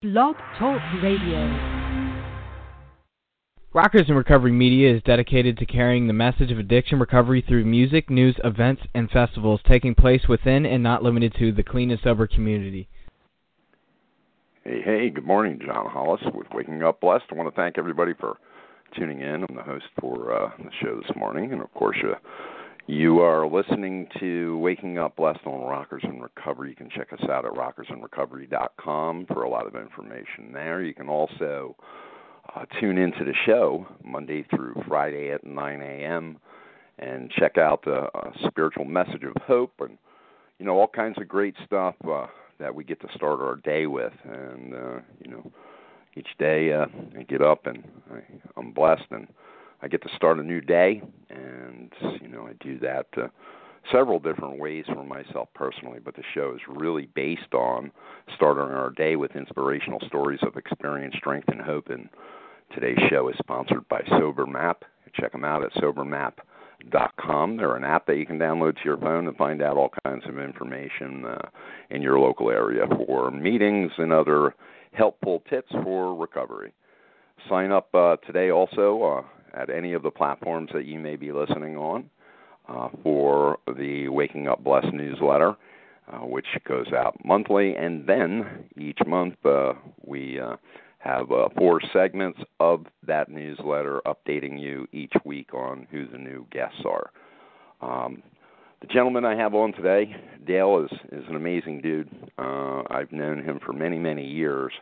Blog Talk Radio. Rockers in Recovery Media is dedicated to carrying the message of addiction recovery through music, news, events, and festivals taking place within and not limited to the clean and sober community. Hey, good morning. John Hollis with Waking Up Blessed. I want to thank everybody for tuning in. I'm the host for the show this morning, and of course, you are listening to Waking Up Blessed on Rockers in Recovery. You can check us out at rockersinrecovery.com for a lot of information there. You can also tune into the show Monday through Friday at 9 a.m. and check out the spiritual message of hope and, all kinds of great stuff that we get to start our day with. And, each day I get up and I'm blessed and I get to start a new day, and, I do that several different ways for myself personally, but the show is really based on starting our day with inspirational stories of experience, strength, and hope, and today's show is sponsored by SoberMap. Check them out at SoberMap.com. They're an app that you can download to your phone and find out all kinds of information in your local area for meetings and other helpful tips for recovery. Sign up today also at any of the platforms that you may be listening on for the Waking Up Blessed newsletter, which goes out monthly. And then each month we have 4 segments of that newsletter updating you each week on who the new guests are. The gentleman I have on today, Dale, is an amazing dude. I've known him for many, many years.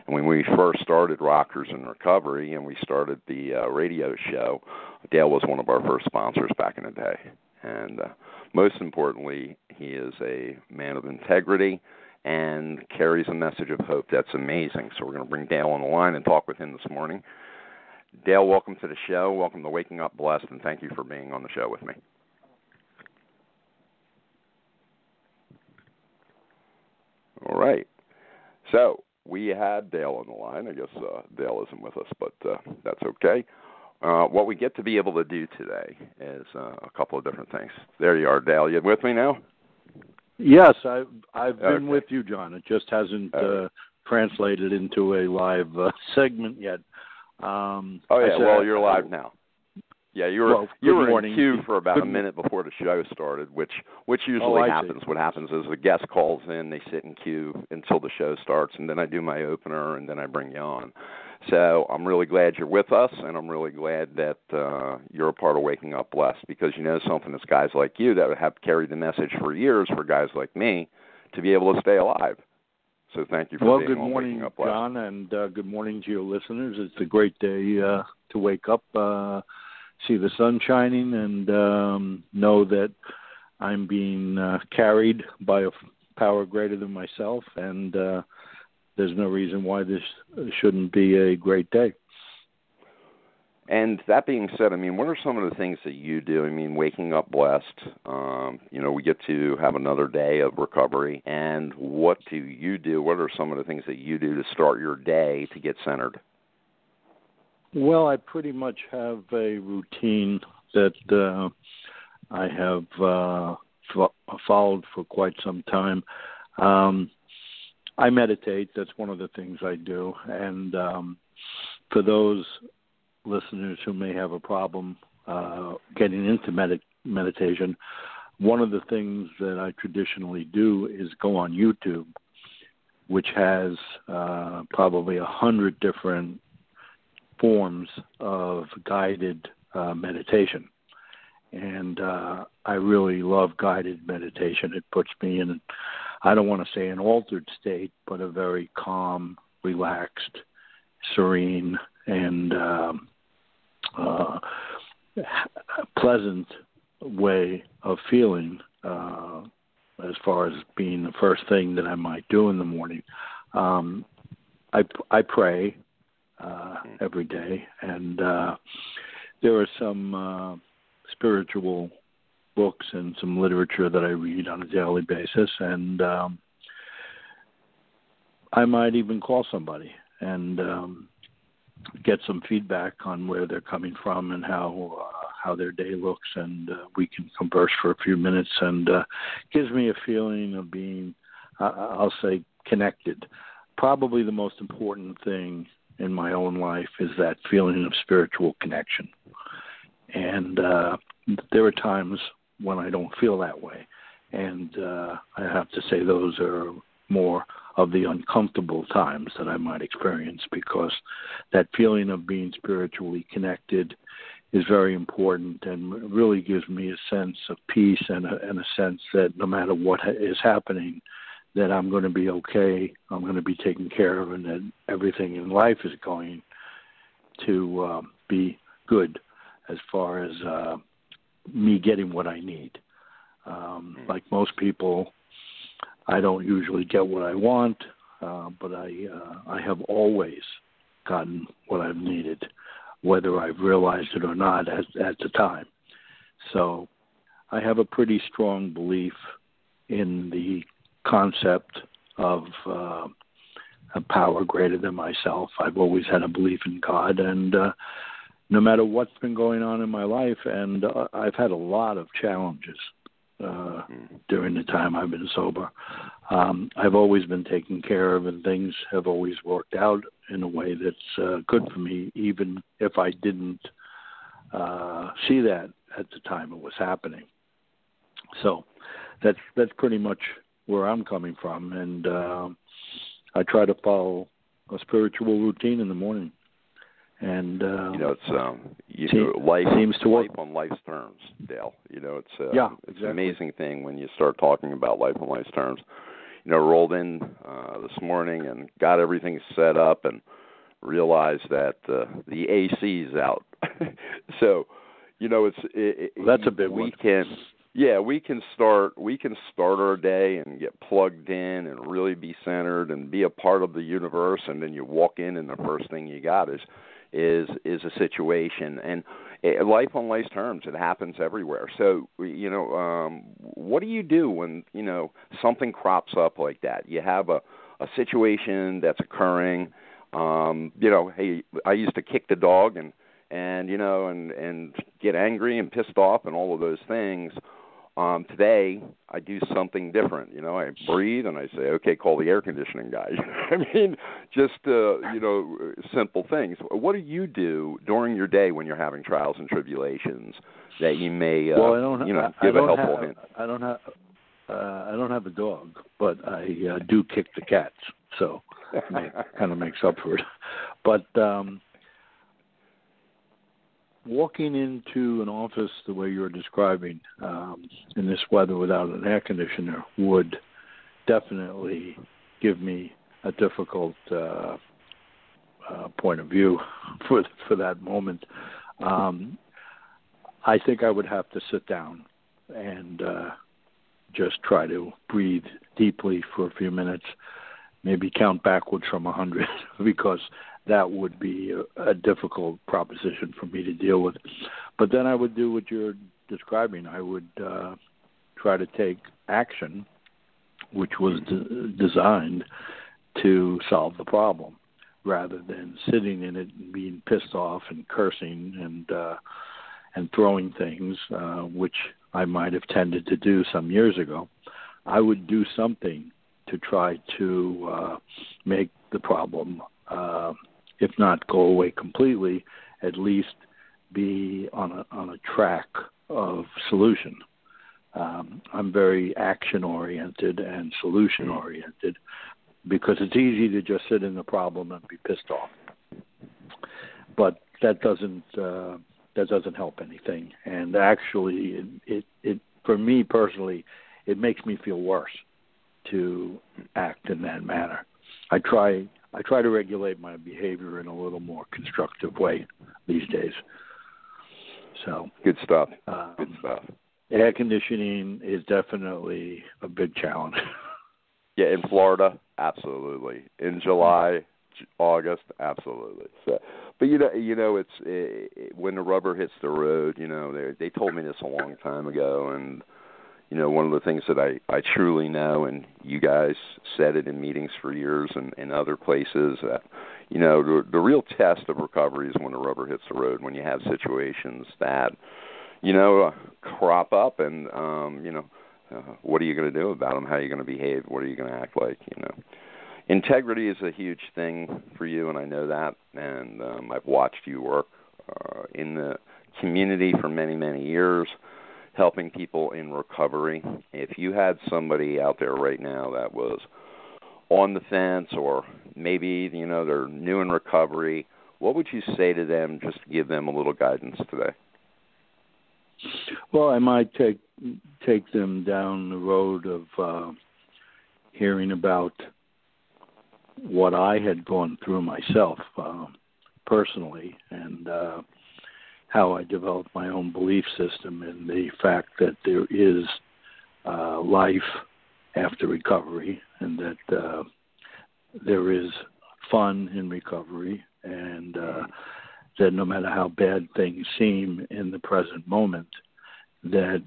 And when we first started Rockers in Recovery and we started the radio show, Dale was one of our first sponsors back in the day. And most importantly, he is a man of integrity and carries a message of hope that's amazing. So we're going to bring Dale on the line and talk with him this morning. Dale, welcome to the show. Welcome to Waking Up Blessed, and thank you for being on the show with me. All right. So we had Dale on the line. I guess Dale isn't with us, but that's okay. What we get to be able to do today is a couple of different things. There you are, Dale. You with me now? Yes, I've been with you, John. It just hasn't translated into a live segment yet. Well, you're live now. Yeah, you were in queue for about a minute before the show started, which usually happens. What happens is the guest calls in, they sit in queue until the show starts, and then I do my opener, and then I bring you on. So I'm really glad you're with us, and I'm really glad that you're a part of Waking Up Blessed, because something, it's guys like you that have carried the message for years for guys like me to be able to stay alive. So thank you for being on Waking Up Blessed. Well, good morning, John, and good morning to your listeners. It's a great day to wake up, see the sun shining, and know that I'm being carried by a power greater than myself, and there's no reason why this shouldn't be a great day. And that being said, what are some of the things that you do? Waking Up Blessed, we get to have another day of recovery, and what do you do? What are some of the things that you do to start your day to get centered? Well, I pretty much have a routine that I have followed for quite some time. I meditate. That's one of the things I do. And for those listeners who may have a problem getting into meditation, one of the things that I traditionally do is go on YouTube, which has probably 100 different forms of guided meditation. And I really love guided meditation. It puts me in, I don't want to say an altered state, but a very calm, relaxed, serene, and pleasant way of feeling as far as being the first thing that I might do in the morning. I pray every day, and there are some spiritual books and some literature that I read on a daily basis, and I might even call somebody and get some feedback on where they're coming from and how their day looks, and we can converse for a few minutes, and gives me a feeling of being, I'll say, connected. probably the most important thing in my own life is that feeling of spiritual connection. And there are times when I don't feel that way. And I have to say those are more of the uncomfortable times that I might experience, because that feeling of being spiritually connected is very important and really gives me a sense of peace and a sense that no matter what is happening, that I'm going to be okay, I'm going to be taken care of, and that everything in life is going to be good as far as me getting what I need. Like most people, I don't usually get what I want, but I have always gotten what I've needed, whether I've realized it or not at the time. So I have a pretty strong belief in the concept of a power greater than myself. I've always had a belief in God, and no matter what's been going on in my life, and I've had a lot of challenges during the time I've been sober. I've always been taken care of, and things have always worked out in a way that's good for me, even if I didn't see that at the time it was happening. So that's pretty much where I'm coming from, and I try to follow a spiritual routine in the morning. And it's life seems to work. Life on life's terms, Dale. It's exactly. It's an amazing thing when you start talking about life on life's terms. Rolled in this morning and got everything set up and realized that the AC's out. So, that's a big one. We can start our day and get plugged in and really be centered and be a part of the universe, and then you walk in and the first thing you got is a situation, and life on life's terms. It happens everywhere. So what do you do when something crops up like that? You have a situation that's occurring. Hey, I used to kick the dog and get angry and pissed off and all of those things. Today, I do something different. I breathe and I say, okay, call the air conditioning guy. I mean, just, simple things. What do you do during your day when you're having trials and tribulations that you may, give a helpful hint? I don't have a dog, but I do kick the cats, so it kind of makes up for it. But walking into an office the way you're describing in this weather without an air conditioner would definitely give me a difficult point of view for that moment. I think I would have to sit down and just try to breathe deeply for a few minutes, maybe count backwards from 100, because that would be a difficult proposition for me to deal with. But then I would do what you're describing. I would try to take action, which was designed to solve the problem, rather than sitting in it and being pissed off and cursing and throwing things, which I might have tended to do some years ago. I would do something to try to make the problem, if not go away completely, at least be on a track of solution. I'm very action-oriented and solution-oriented, because it's easy to just sit in the problem and be pissed off. But that doesn't help anything. And actually, it for me personally, it makes me feel worse to act in that manner. I try to regulate my behavior in a little more constructive way these days. So good stuff. Good stuff. Air conditioning is definitely a big challenge. Yeah, in Florida, absolutely. In July, August, absolutely. So, but it's when the rubber hits the road. They told me this a long time ago, and one of the things that I truly know, and you guys said it in meetings for years and other places, that, the real test of recovery is when the rubber hits the road, when you have situations that, crop up and, what are you going to do about them? How are you going to behave? What are you going to act like? integrity is a huge thing for you, and I know that. And I've watched you work in the community for many, many years, helping people in recovery. If you had somebody out there right now that was on the fence, or maybe they're new in recovery, what would you say to them just to give them a little guidance today? Well, I might take them down the road of hearing about what I had gone through myself personally, and how I developed my own belief system in the fact that there is life after recovery, and that there is fun in recovery, and that no matter how bad things seem in the present moment, that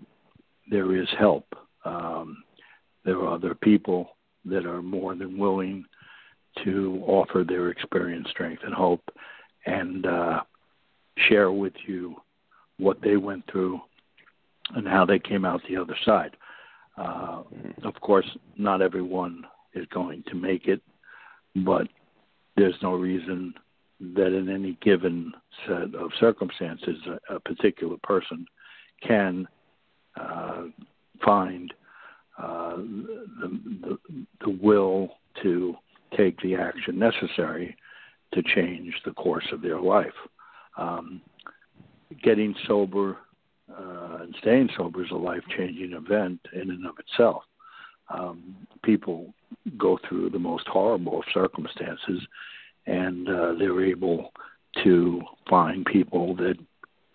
there is help. There are other people that are more than willing to offer their experience, strength, and hope, and share with you what they went through and how they came out the other side. Of course, not everyone is going to make it, but there's no reason that in any given set of circumstances a particular person can find the will to take the action necessary to change the course of their life. Getting sober and staying sober is a life-changing event in and of itself. People go through the most horrible of circumstances, and they're able to find people that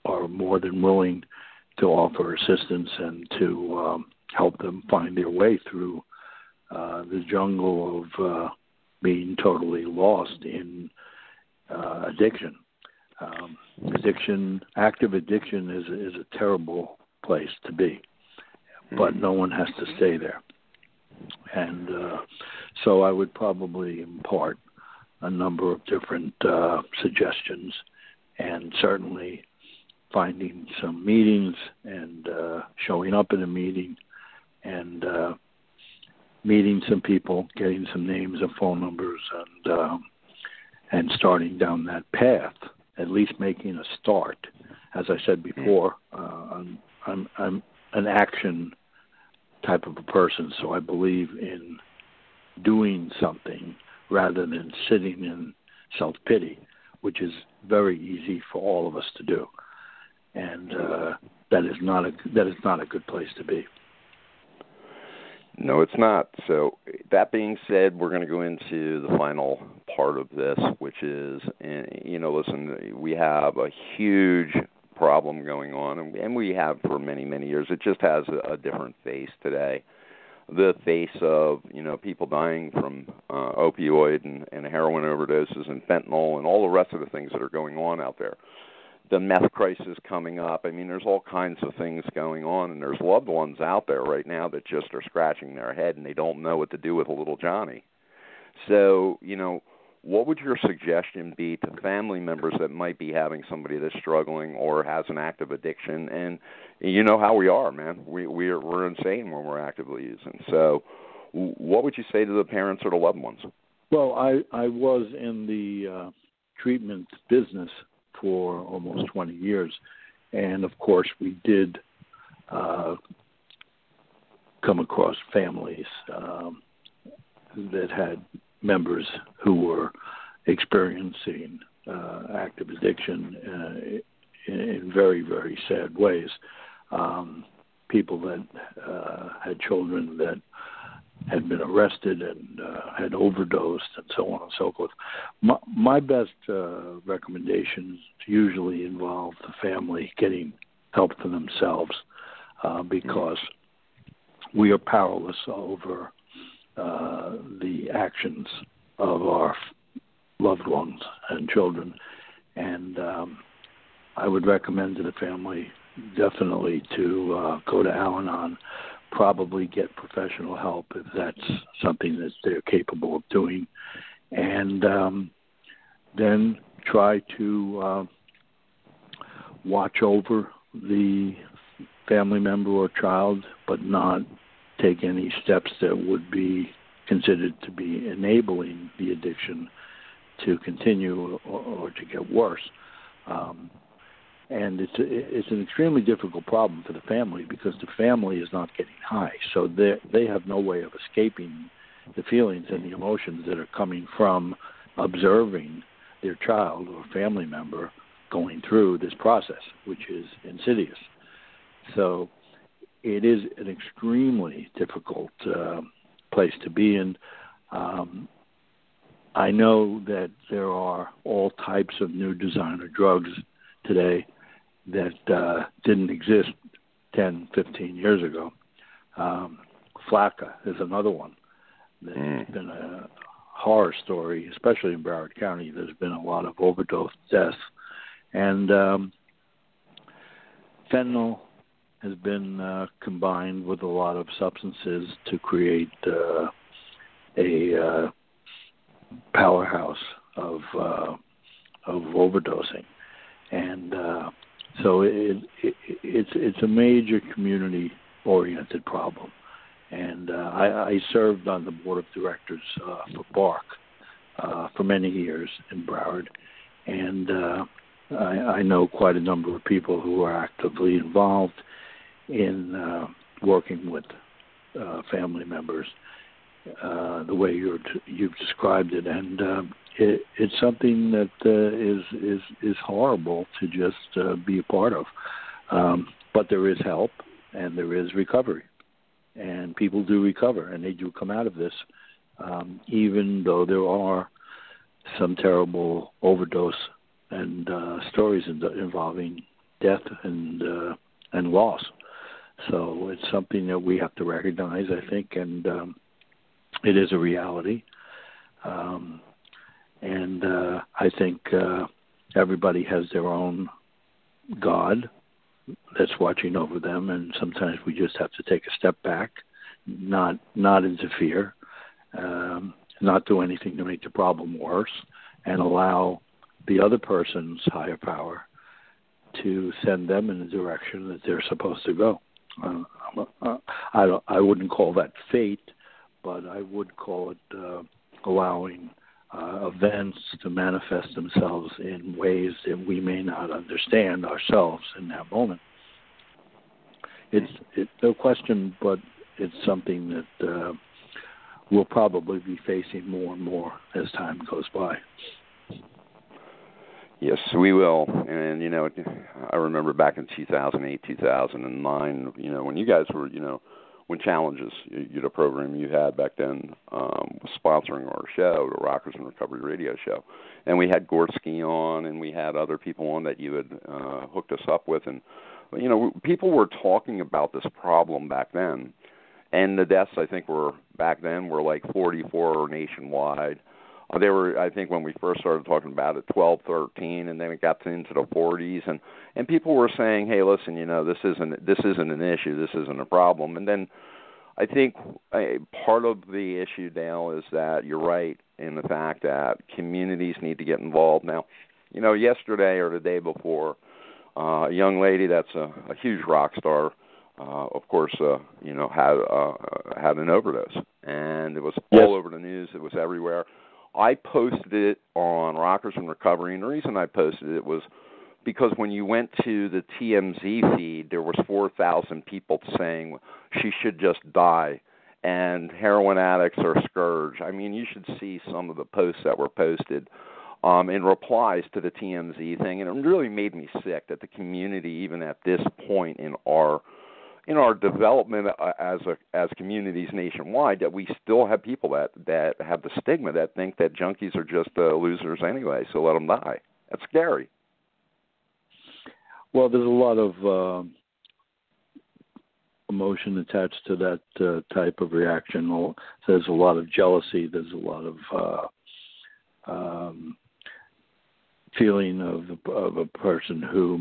are more than willing to offer assistance and to help them find their way through the jungle of being totally lost in addiction. Active addiction is a terrible place to be, but no one has to stay there. And so I would probably impart a number of different suggestions, and certainly finding some meetings and showing up in a meeting and meeting some people, getting some names and phone numbers, and starting down that path, at least making a start. As I said before, I'm an action type of a person, so I believe in doing something rather than sitting in self-pity, which is very easy for all of us to do. And that is not a good place to be. No, it's not. So that being said, we're going to go into the final part of this, which is, listen, we have a huge problem going on, and we have for many, many years. It just has a different face today. The face of, people dying from opioid and heroin overdoses and fentanyl and all the rest of the things that are going on out there. The meth crisis coming up. I mean, there's all kinds of things going on, and there's loved ones out there right now that just are scratching their head, and they don't know what to do with a little Johnny. So, what would your suggestion be to family members that might be having somebody that's struggling or has an active addiction? And you know how we are, man. We're insane when we're actively using. So what would you say to the parents or the loved ones? Well, I was in the treatment business for almost 20 years. And, of course, we did come across families that had members who were experiencing active addiction in very, very sad ways. People that had children that had been arrested and had overdosed and so on and so forth. My best recommendations usually involve the family getting help for themselves because we are powerless over the actions of our loved ones and children. And I would recommend to the family definitely to go to Al-Anon, probably get professional help if that's something that they're capable of doing, and then try to watch over the family member or child, but not take any steps that would be considered to be enabling the addiction to continue or to get worse. And it's an extremely difficult problem for the family because the family is not getting high. So they have no way of escaping the feelings and the emotions that are coming from observing their child or family member going through this process, which is insidious. So it is an extremely difficult place to be in. I know that there are all types of new designer drugs today that didn't exist 10, 15 years ago. Flakka is another one. There's been a horror story, especially in Broward County. There's been a lot of overdose deaths. And fentanyl has been combined with a lot of substances to create a powerhouse of overdosing. And so it's a major community-oriented problem. And I served on the board of directors for BARC for many years in Broward, and I know quite a number of people who are actively involved in working with family members the way you've described it, and it's something that is horrible to just be a part of. But there is help and there is recovery, and people do recover and they do come out of this, even though there are some terrible overdose and stories involving death and loss. So it's something that we have to recognize, I think, and it is a reality. And I think everybody has their own God that's watching over them, and sometimes we just have to take a step back, not interfere, not do anything to make the problem worse, and allow the other person's higher power to send them in the direction that they're supposed to go. I wouldn't call that fate, but I would call it allowing events to manifest themselves in ways that we may not understand ourselves in that moment. It's no question, but it's something that we'll probably be facing more and more as time goes by. Yes, we will. And, I remember back in 2008, 2009, when you guys were, when Challenges, the program you had back then, was sponsoring our show, the Rockers in Recovery radio show. And we had Gorski on, and we had other people on that you had hooked us up with. And, people were talking about this problem back then. And the deaths, I think, back then were like 44 nationwide. They were, I think, when we first started talking about it, 12, 13, and then it got into the 40s, and people were saying, "Hey, listen, this isn't an issue, this isn't a problem." And then I think part of the issue, Dale, is that you're right in the fact that communities need to get involved. Now, yesterday or the day before, a young lady that's a huge rock star, of course, had an overdose, and it was all over the news. It was everywhere. I posted it on Rockers in Recovery, and the reason I posted it was because when you went to the TMZ feed, there was 4,000 people saying she should just die, and heroin addicts are a scourge. I mean, you should see some of the posts that were posted in replies to the TMZ thing, and it really made me sick that the community, even at this point in our development as communities nationwide, that we still have people that have the stigma that think that junkies are just losers anyway, so let them die. That's scary. Well, there's a lot of emotion attached to that type of reaction. There's a lot of jealousy. There's a lot of feeling of a person who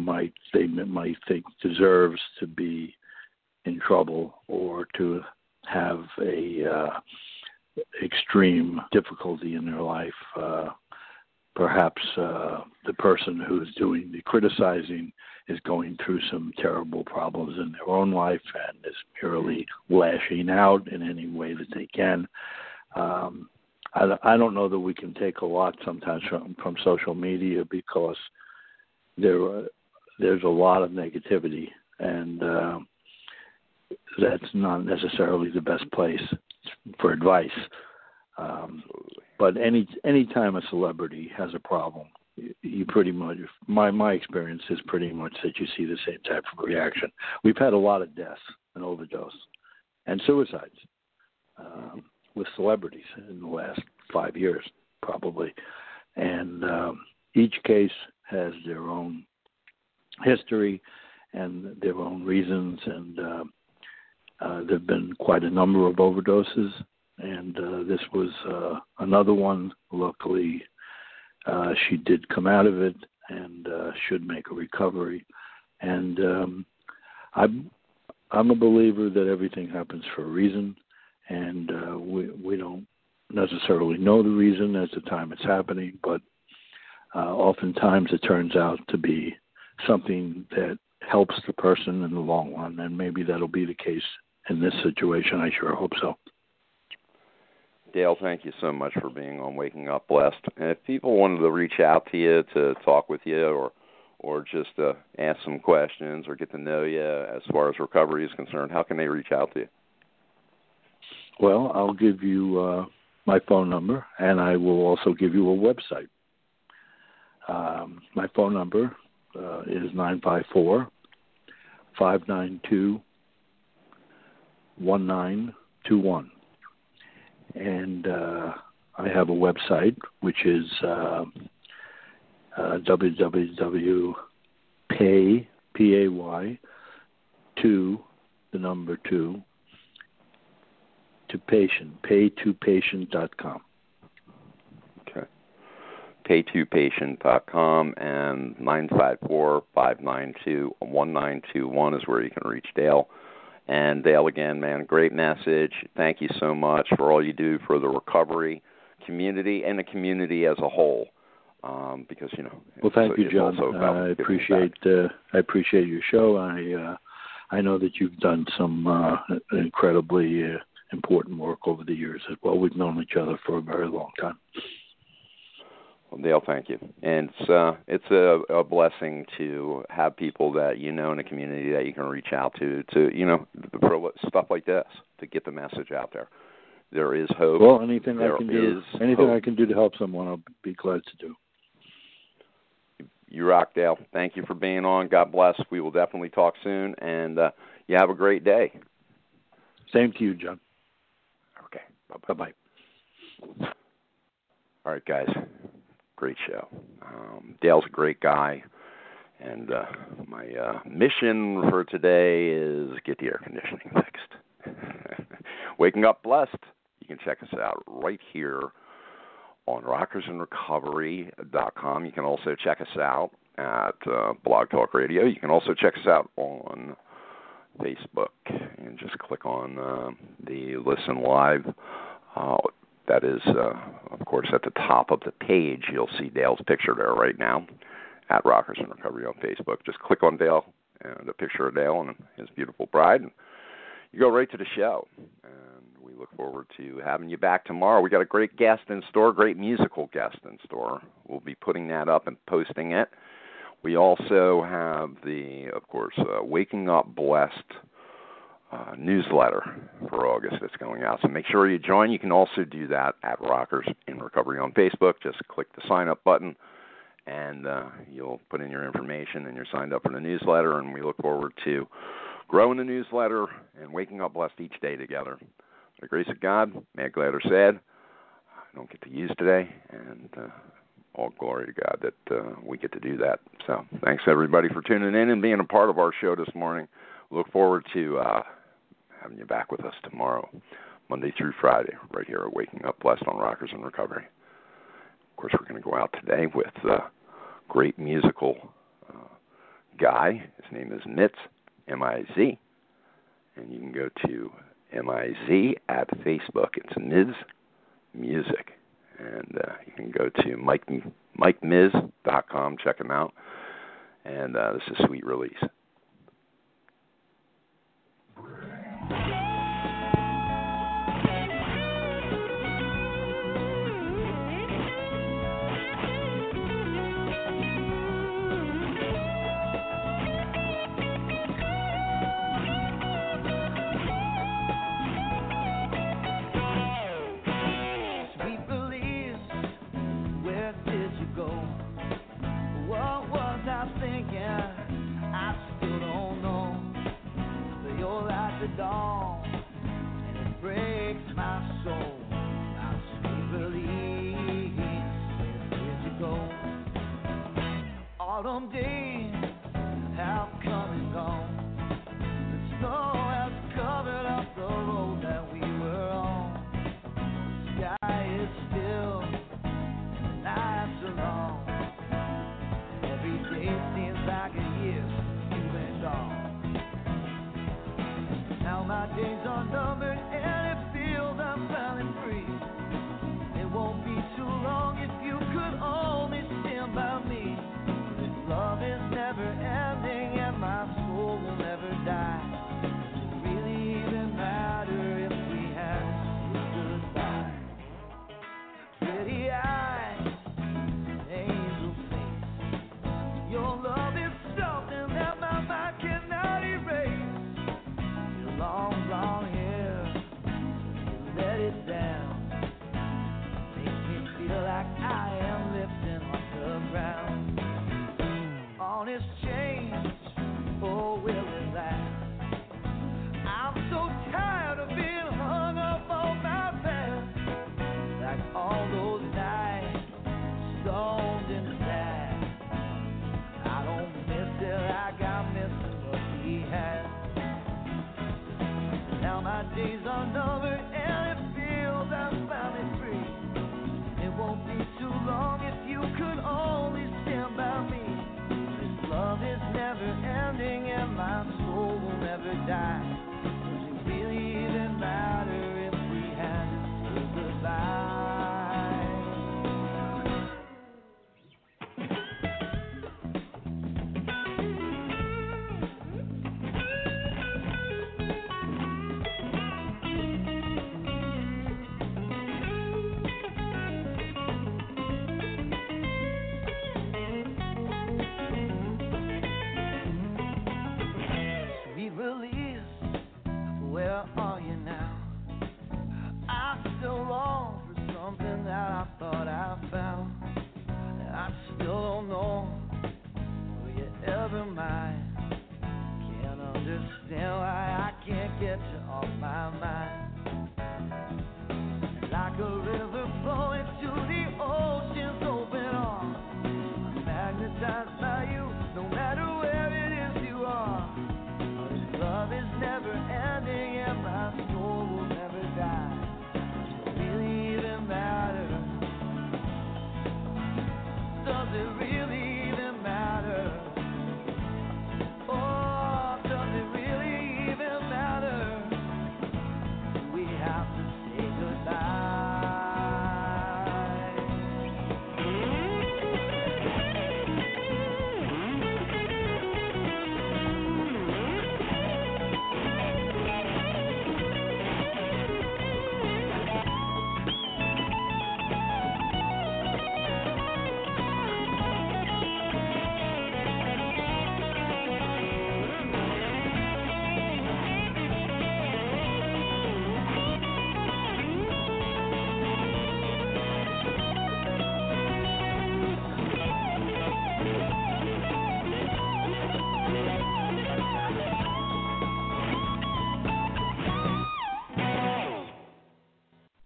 they might think deserves to be in trouble or to have a extreme difficulty in their life. Perhaps the person who's doing the criticizing is going through some terrible problems in their own life and is merely lashing out in any way that they can. I don't know that we can take a lot sometimes from social media because there's a lot of negativity, and that's not necessarily the best place for advice. But any time a celebrity has a problem, you pretty much, my experience is pretty much that you see the same type of reaction. We've had a lot of deaths and overdose and suicides with celebrities in the last 5 years, probably. And each case has their own history and their own reasons, and there have been quite a number of overdoses, and this was another one. Luckily, she did come out of it and should make a recovery. And I'm a believer that everything happens for a reason, and we don't necessarily know the reason at the time it's happening, but oftentimes it turns out to be something that helps the person in the long run, and maybe that'll be the case in this situation. I sure hope so. Dale, thank you so much for being on Waking Up Blessed. And if people wanted to reach out to you to talk with you or just ask some questions or get to know you as far as recovery is concerned, how can they reach out to you? Well, I'll give you my phone number, and I will also give you a website. My phone number is 954-592-1921. And I have a website, which is www.pay, P-A-Y, to the number 2, to patient, pay2patient.com. Okay. Pay2patient.com, and 954-592-1921 is where you can reach Dale. And Dale, again, man, great message. Thank you so much for all you do for the recovery community and the community as a whole. Because well, thank you, John. I appreciate your show. I know that you've done some incredibly important work over the years as well. We've known each other for a very long time. Well, Dale, thank you. And it's a blessing to have people that you know in the community that you can reach out to for stuff like this, to get the message out there. There is hope. Well, anything I can do to help someone, I'll be glad to do. You rock, Dale. Thank you for being on. God bless. We will definitely talk soon, and you have a great day. Same to you, John. Okay. Bye-bye. All right, guys. Great show. Dale's a great guy, and my mission for today is get the air conditioning fixed. Waking Up Blessed. You can check us out right here on rockersandrecovery.com. You can also check us out at Blog Talk Radio. You can also check us out on Facebook, and just click on the Listen Live. That is, of course, at the top of the page. You'll see Dale's picture there right now at Rockers and Recovery on Facebook. Just click on Dale and the picture of Dale and his beautiful bride, and you go right to the show. And we look forward to having you back tomorrow. We got a great guest in store, great musical guest in store. We'll be putting that up and posting it. We also have the, of course, Waking Up Blessed newsletter for August that's going out. So make sure you join. You can also do that at Rockers in Recovery on Facebook. Just click the sign up button, and you'll put in your information, and you're signed up for the newsletter. And we look forward to growing the newsletter and waking up blessed each day together. By the grace of God, mad, glad, or sad, I don't get to use today, and all glory to God that we get to do that. So thanks, everybody, for tuning in and being a part of our show this morning. Look forward to having you back with us tomorrow, Monday through Friday, right here at Waking Up Blessed on Rockers in Recovery. Of course, we're going to go out today with a great musical guy. His name is Mitz, M-I-Z, and you can go to M-I-Z at Facebook. It's Miz Music, and you can go to MikeMiz.com, check him out, and this is Sweet Release. ago. What was I thinking? I still don't know. But you're like the dawn, and it breaks my soul. My sweet release, where did you go? Autumn days have come and gone. The snow has covered up the road that we were on. The sky is still, and the nights are long. Every day seems like a year since you've been gone. Now my days are numbered and it feels I'm finally free. It won't be too long if you could only stand by me. This love is never ending and my soul will never die. Does it really even matter if we had to say goodbye? Pretty eyes, angel face. Your love is something that my mind cannot erase. Your long blonde hair, you let it down. Makes me feel like I am lifting off the ground. Honest change, oh will it last? I'm so tired of being hung up on my past. Like all those nights, stoned and sad. I don't miss it like I'm missing what we had. Now my days are numbered and it feels I'm finally free. It won't be too long if you could only stand by me. This love is never ending and my soul will never die. Does it really even matter if we had to say goodbye? Sweet release, where are you now? I still long for something that I thought I found. And I still don't know, will you ever mind? Can't understand why I can't get you off my mind. Like a river flowing to the ocean's open arms, I'm magnetized by you, no matter where it is you are. This love is never ending and my soul will never die. Does it really even matter? Does it really even matter? Oh, does it really even matter? Do we have to say goodbye?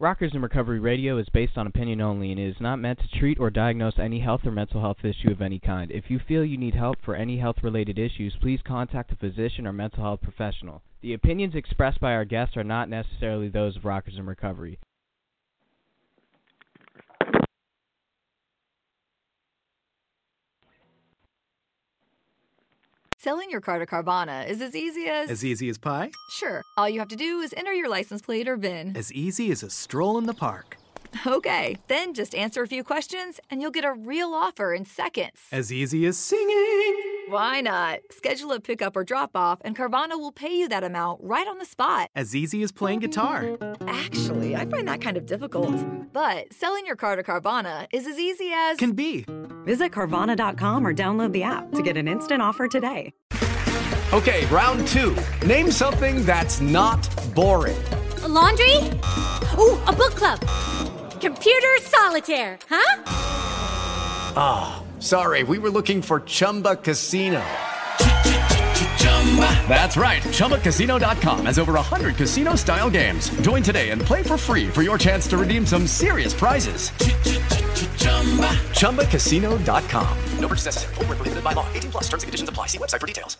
Rockers in Recovery Radio is based on opinion only and is not meant to treat or diagnose any health or mental health issue of any kind. If you feel you need help for any health-related issues, please contact a physician or mental health professional. The opinions expressed by our guests are not necessarily those of Rockers in Recovery. Selling your car to Carvana is as easy as... As easy as pie? Sure. All you have to do is enter your license plate or VIN. As easy as a stroll in the park. Okay, then just answer a few questions and you'll get a real offer in seconds. As easy as singing. Why not? Schedule a pickup or drop-off and Carvana will pay you that amount right on the spot. As easy as playing guitar. Actually, I find that kind of difficult. But selling your car to Carvana is as easy as... Can be. Visit Carvana.com or download the app to get an instant offer today. Okay, round two. Name something that's not boring. A laundry? Ooh, a book club. Computer solitaire, huh? Ah, sorry, we were looking for Chumba Casino. That's right. ChumbaCasino.com has over 100 casino-style games. Join today and play for free for your chance to redeem some serious prizes. ChumbaCasino.com. No purchase necessary. Void where prohibited by law. 18+ terms and conditions apply. See website for details.